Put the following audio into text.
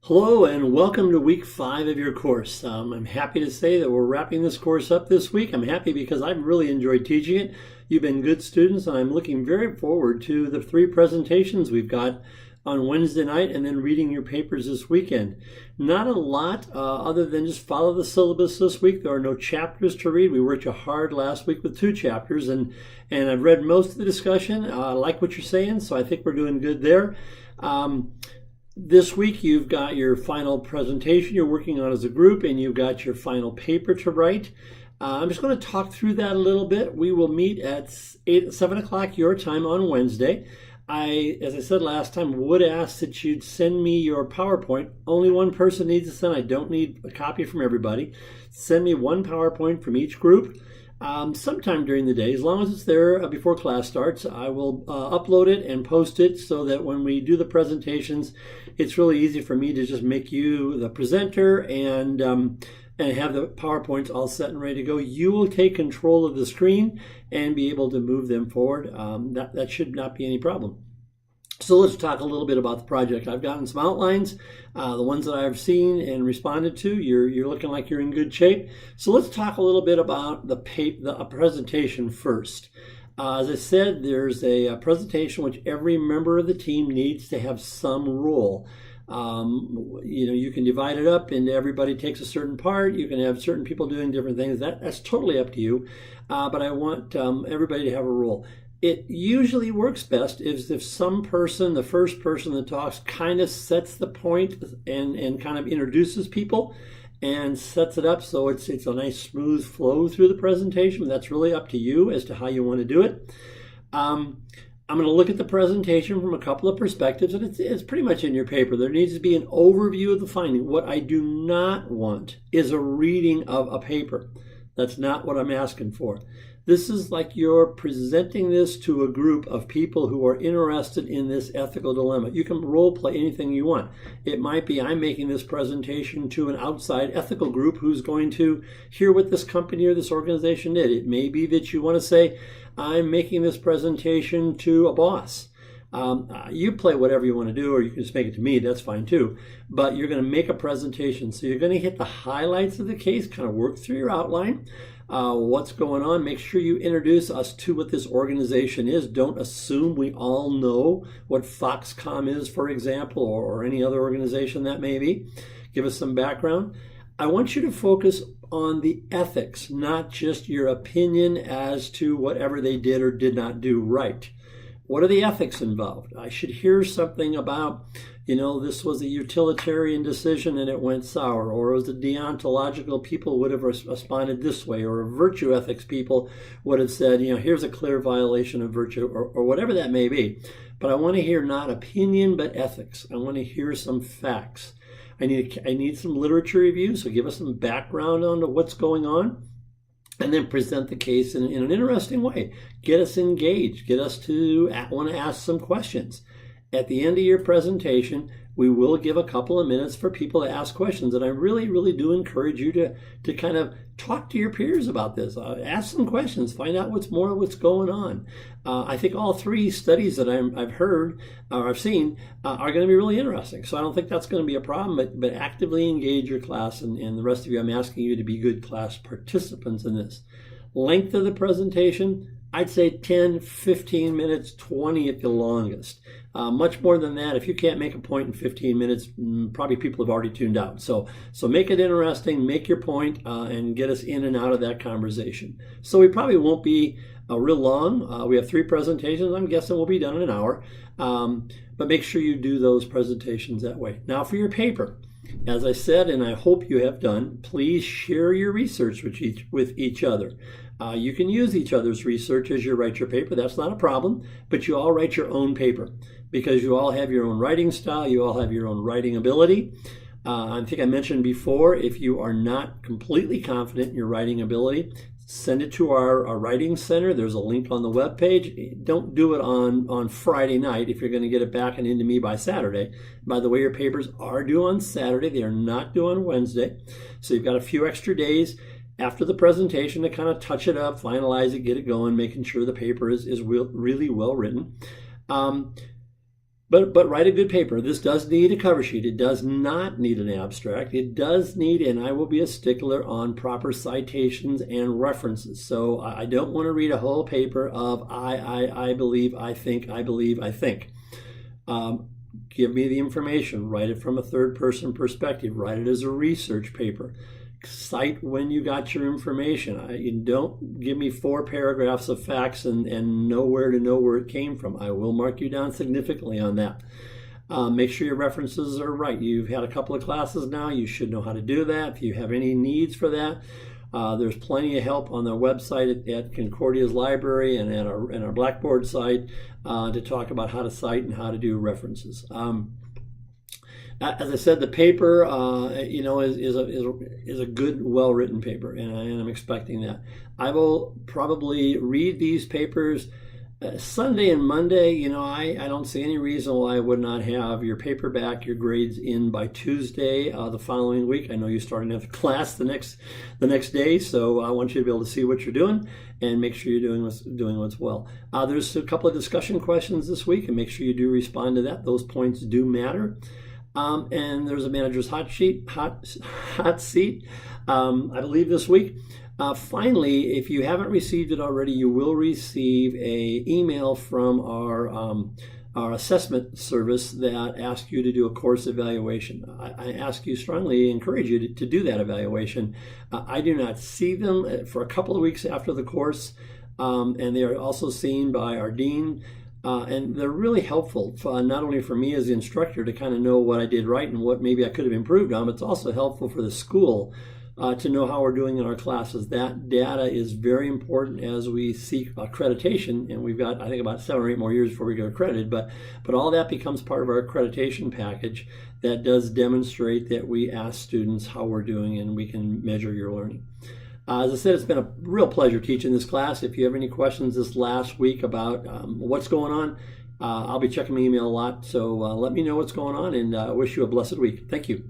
Hello and welcome to week 5 of your course. I'm happy to say that we're wrapping this course up this week. I'm happy because I've really enjoyed teaching it. You've been good students and I'm looking very forward to the 3 presentations we've got on Wednesday night and then reading your papers this weekend. Not a lot other than just follow the syllabus this week. There are no chapters to read. We worked hard last week with 2 chapters and I've read most of the discussion. I like what you're saying, so I think we're doing good there. This week you've got your final presentation you're working on as a group and you've got your final paper to write. I'm just going to talk through that a little bit. We will meet at 7 o'clock your time on Wednesday. As I said last time, would ask that you'd send me your PowerPoint. Only one person needs to send. I don't need a copy from everybody. Send me one PowerPoint from each group. Sometime during the day, as long as it's there before class starts, I will upload it and post it so that when we do the presentations, it's really easy for me to just make you the presenter and have the PowerPoints all set and ready to go. You will take control of the screen and be able to move them forward. That should not be any problem. So let's talk a little bit about the project. I've gotten some outlines, the ones that I've seen and responded to. You're looking like you're in good shape. So let's talk a little bit about the presentation first. As I said, there's a presentation which every member of the team needs to have some role. You can divide it up into everybody takes a certain part. You can have certain people doing different things. That's totally up to you. But I want everybody to have a role. It usually works best if some person, the first person that talks, kind of sets the point and kind of introduces people and sets it up so it's a nice smooth flow through the presentation. That's really up to you as to how you want to do it. I'm going to look at the presentation from a couple of perspectives, and it's pretty much in your paper. There needs to be an overview of the finding. What I do not want is a reading of a paper. That's not what I'm asking for. This is like you're presenting this to a group of people who are interested in this ethical dilemma. You can role play anything you want. It might be I'm making this presentation to an outside ethical group who's going to hear what this company or this organization did. It may be that you want to say, I'm making this presentation to a boss. You play whatever you want to do, or you can just make it to me, that's fine too. But you're going to make a presentation. So you're going to hit the highlights of the case, kind of work through your outline. What's going on? Make sure you introduce us to what this organization is. Don't assume we all know what Foxconn is, for example, or any other organization that may be. Give us some background. I want you to focus on the ethics, not just your opinion as to whatever they did or did not do right. What are the ethics involved? I should hear something about, this was a utilitarian decision and it went sour, or it was a deontological people would have responded this way, or a virtue ethics people would have said, here's a clear violation of virtue, or whatever that may be. But I want to hear not opinion, but ethics. I want to hear some facts. I need some literature review, so give us some background on what's going on. And then present the case in an interesting way. Get us engaged. Get us to want to ask some questions. At the end of your presentation, we will give a couple of minutes for people to ask questions. And I really, really do encourage you to kind of talk to your peers about this. Ask some questions. Find out what's going on. I think all 3 studies that I've heard or I've seen are going to be really interesting. So I don't think that's going to be a problem, but actively engage your class. And the rest of you, I'm asking you to be good class participants in this. Length of the presentation, I'd say 10, 15 minutes, 20 at the longest. Much more than that, if you can't make a point in 15 minutes, probably people have already tuned out. So make it interesting, make your point, and get us in and out of that conversation. So we probably won't be real long. We have 3 presentations. I'm guessing we'll be done in an hour. But make sure you do those presentations that way. Now for your paper. As I said, and I hope you have done, please share your research with each other. You can use each other's research as you write your paper. That's not a problem, but you all write your own paper because you all have your own writing style. You all have your own writing ability. I think I mentioned before, if you are not completely confident in your writing ability, send it to our writing center. There's a link on the webpage. Don't do it on Friday night if you're going to get it back and into me by Saturday. By the way, your papers are due on Saturday. They are not due on Wednesday. So you've got a few extra days after the presentation to kind of touch it up, finalize it, get it going, making sure the paper is really well written. But write a good paper. This does need a cover sheet. It does not need an abstract. It does need, and I will be a stickler on proper citations and references. So I don't want to read a whole paper of I believe, I think, I believe, I think. Give me the information. Write it from a third-person perspective. Write it as a research paper. Cite when you got your information. You don't give me 4 paragraphs of facts and nowhere to know where it came from. I will mark you down significantly on that. Make sure your references are right. You've had a couple of classes now. You should know how to do that. If you have any needs for that, there's plenty of help on the website at Concordia's library and at our Blackboard site to talk about how to cite and how to do references. As I said, the paper, is a good, well-written paper, and I'm expecting that. I will probably read these papers Sunday and Monday. I don't see any reason why I would not have your paper back, your grades in by Tuesday the following week. I know you're starting another class the next day, so I want you to be able to see what you're doing and make sure you're doing what's well. There's a couple of discussion questions this week, and make sure you do respond to that. Those points do matter. And there's a manager's hot seat, I believe, this week. Finally, if you haven't received it already, you will receive an email from our assessment service that asks you to do a course evaluation. I ask you strongly, encourage you to do that evaluation. I do not see them for a couple of weeks after the course, and they are also seen by our dean. And they're really helpful, not only for me as the instructor to kind of know what I did right and what maybe I could have improved on, but it's also helpful for the school to know how we're doing in our classes. That data is very important as we seek accreditation, and we've got, I think, about 7 or 8 more years before we get accredited, but all that becomes part of our accreditation package that does demonstrate that we ask students how we're doing and we can measure your learning. As I said, it's been a real pleasure teaching this class. If you have any questions this last week about what's going on, I'll be checking my email a lot. So let me know what's going on, and I wish you a blessed week. Thank you.